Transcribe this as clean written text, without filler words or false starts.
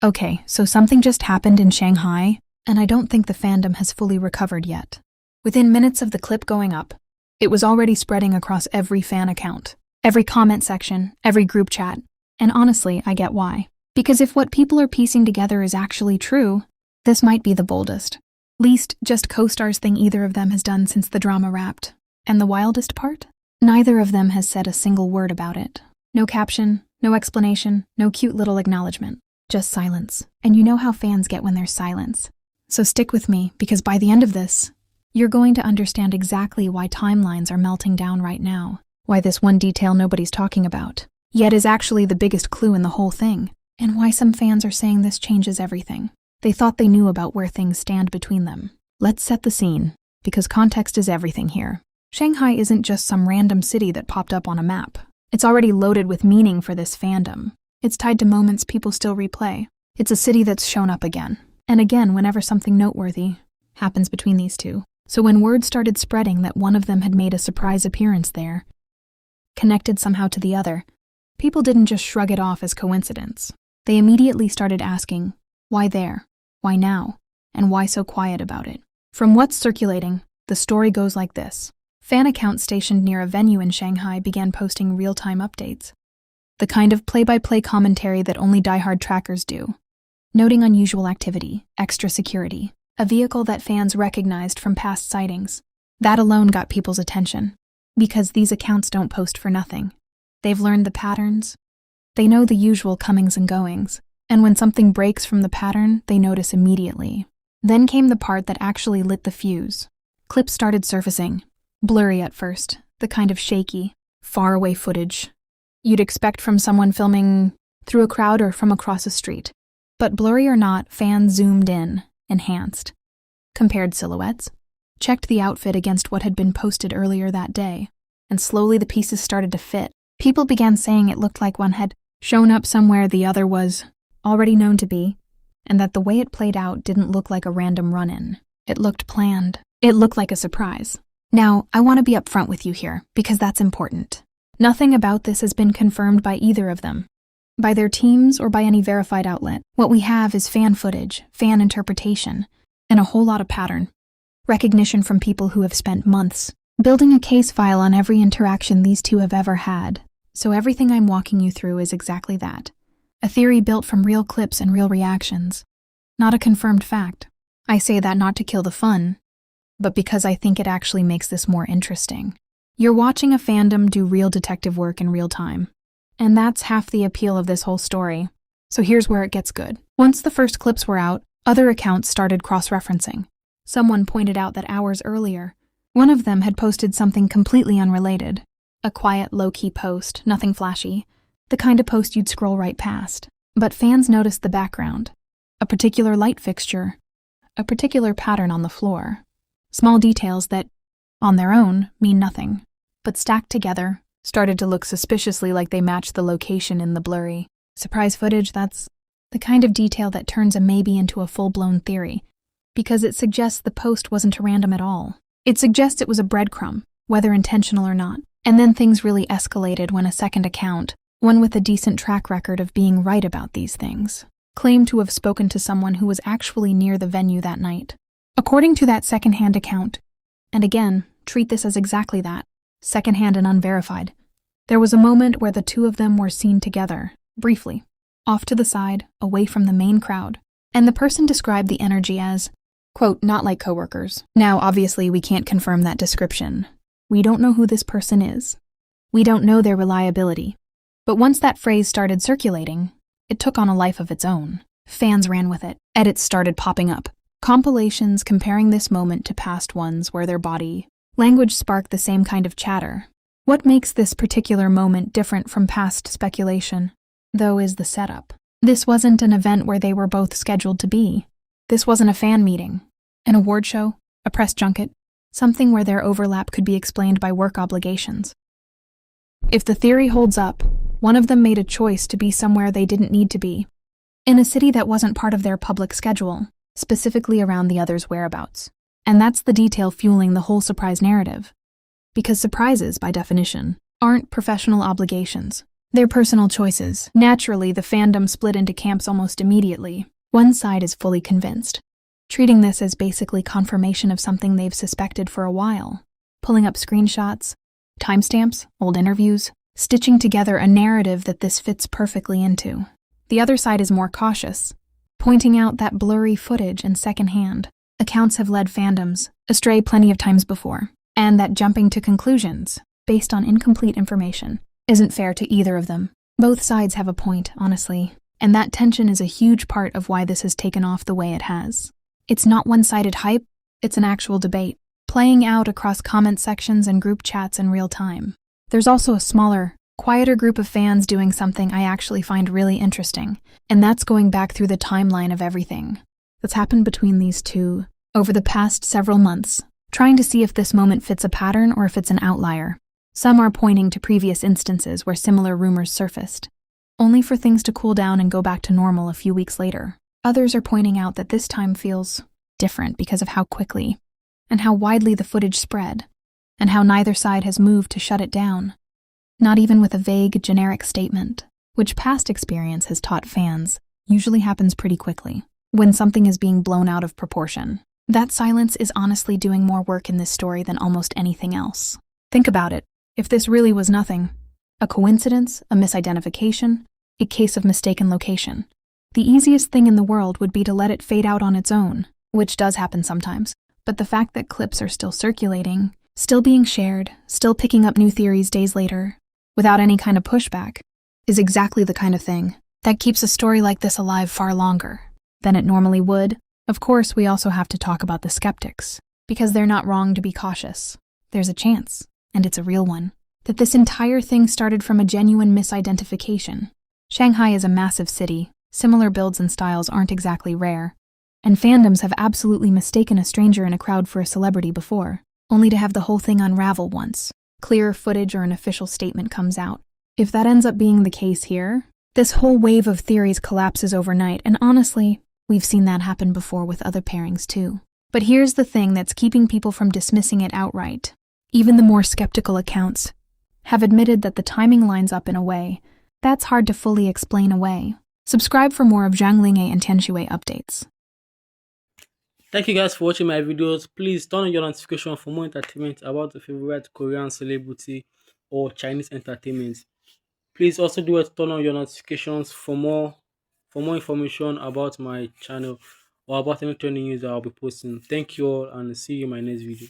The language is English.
Okay, so something just happened in Shanghai, and I don't think the fandom has fully recovered yet. Within minutes of the clip going up, it was already spreading across every fan account, every comment section, every group chat, and honestly, I get why. Because if what people are piecing together is actually true, this might be the boldest, least just co-stars thing either of them has done since the drama wrapped. And the wildest part? Neither of them has said a single word about it. No caption, no explanation, no cute little acknowledgement. Just silence. And you know how fans get when there's silence. So stick with me, because by the end of this, you're going to understand exactly why timelines are melting down right now. Why this one detail nobody's talking about, yet is actually the biggest clue in the whole thing. And why some fans are saying this changes everything. They thought they knew about where things stand between them. Let's set the scene, because context is everything here. Shanghai isn't just some random city that popped up on a map. It's already loaded with meaning for this fandom. It's tied to moments people still replay. It's a city that's shown up again and again whenever something noteworthy happens between these two. So when word started spreading that one of them had made a surprise appearance there, connected somehow to the other, people didn't just shrug it off as coincidence. They immediately started asking, why there? Why now? And why so quiet about it? From what's circulating, the story goes like this. Fan accounts stationed near a venue in Shanghai began posting real-time updates. The kind of play-by-play commentary that only diehard trackers do. Noting unusual activity, extra security, a vehicle that fans recognized from past sightings. That alone got people's attention. Because these accounts don't post for nothing. They've learned the patterns. They know the usual comings and goings. And when something breaks from the pattern, they notice immediately. Then came the part that actually lit the fuse. Clips started surfacing. Blurry at first, the kind of shaky, far-away footage you'd expect from someone filming through a crowd or from across a street. But blurry or not, fans zoomed in, enhanced, compared silhouettes, checked the outfit against what had been posted earlier that day, and slowly the pieces started to fit. People began saying it looked like one had shown up somewhere the other was already known to be, and that the way it played out didn't look like a random run-in. It looked planned. It looked like a surprise. Now, I want to be upfront with you here, because that's important. Nothing about this has been confirmed by either of them, by their teams or by any verified outlet. What we have is fan footage, fan interpretation, and a whole lot of pattern. Recognition from people who have spent months building a case file on every interaction these two have ever had. So everything I'm walking you through is exactly that. A theory built from real clips and real reactions. Not a confirmed fact. I say that not to kill the fun, but because I think it actually makes this more interesting. You're watching a fandom do real detective work in real time. And that's half the appeal of this whole story. So here's where it gets good. Once the first clips were out, other accounts started cross-referencing. Someone pointed out that hours earlier, one of them had posted something completely unrelated. A quiet, low-key post, nothing flashy. The kind of post you'd scroll right past. But fans noticed the background. A particular light fixture. A particular pattern on the floor. Small details that, on their own, mean nothing, but stacked together, started to look suspiciously like they matched the location in the blurry surprise footage. That's the kind of detail that turns a maybe into a full-blown theory, because it suggests the post wasn't random at all. It suggests it was a breadcrumb, whether intentional or not. And then things really escalated when a second account, one with a decent track record of being right about these things, claimed to have spoken to someone who was actually near the venue that night. According to that second-hand account, and again, treat this as exactly that, second-hand and unverified, there was a moment where the two of them were seen together, briefly, off to the side, away from the main crowd, and the person described the energy as, quote, not like coworkers. Now, obviously, we can't confirm that description. We don't know who this person is. We don't know their reliability. But once that phrase started circulating, it took on a life of its own. Fans ran with it. Edits started popping up. Compilations comparing this moment to past ones where their body language sparked the same kind of chatter. What makes this particular moment different from past speculation, though, is the setup. This wasn't an event where they were both scheduled to be. This wasn't a fan meeting, an award show, a press junket, something where their overlap could be explained by work obligations. If the theory holds up, one of them made a choice to be somewhere they didn't need to be, in a city that wasn't part of their public schedule, specifically around the other's whereabouts. And that's the detail fueling the whole surprise narrative. Because surprises, by definition, aren't professional obligations. Their personal choices. Naturally, the fandom split into camps almost immediately. One side is fully convinced, treating this as basically confirmation of something they've suspected for a while, pulling up screenshots, timestamps, old interviews, stitching together a narrative that this fits perfectly into. The other side is more cautious, pointing out that blurry footage and secondhand accounts have led fandoms astray plenty of times before, and that jumping to conclusions based on incomplete information isn't fair to either of them. Both sides have a point, honestly, and that tension is a huge part of why this has taken off the way it has. It's not one-sided hype, it's an actual debate, playing out across comment sections and group chats in real time. There's also a smaller, quieter group of fans doing something I actually find really interesting, and that's going back through the timeline of everything that's happened between these two over the past several months, trying to see if this moment fits a pattern or if it's an outlier. Some are pointing to previous instances where similar rumors surfaced, only for things to cool down and go back to normal a few weeks later. Others are pointing out that this time feels different because of how quickly and how widely the footage spread, and how neither side has moved to shut it down, not even with a vague, generic statement, which past experience has taught fans usually happens pretty quickly when something is being blown out of proportion. That silence is honestly doing more work in this story than almost anything else. Think about it. If this really was nothing, a coincidence, a misidentification, a case of mistaken location, the easiest thing in the world would be to let it fade out on its own, which does happen sometimes. But the fact that clips are still circulating, still being shared, still picking up new theories days later, without any kind of pushback, is exactly the kind of thing that keeps a story like this alive far longer than it normally would. Of course, we also have to talk about the skeptics, because they're not wrong to be cautious. There's a chance, and it's a real one, that this entire thing started from a genuine misidentification. Shanghai is a massive city, similar builds and styles aren't exactly rare, and fandoms have absolutely mistaken a stranger in a crowd for a celebrity before, only to have the whole thing unravel once clearer footage or an official statement comes out. If that ends up being the case here, this whole wave of theories collapses overnight, and honestly, we've seen that happen before with other pairings too. But here's the thing that's keeping people from dismissing it outright. Even the more skeptical accounts have admitted that the timing lines up in a way that's hard to fully explain away. Subscribe for more of Zhang Linghe and Tian Xiwei updates. Thank you guys for watching my videos. Please turn on your notification for more entertainment about the favorite Korean celebrity or Chinese entertainment. Please also do it, turn on your notifications for more information about my channel or about any trending news that I'll be posting. Thank you all and see you in my next video.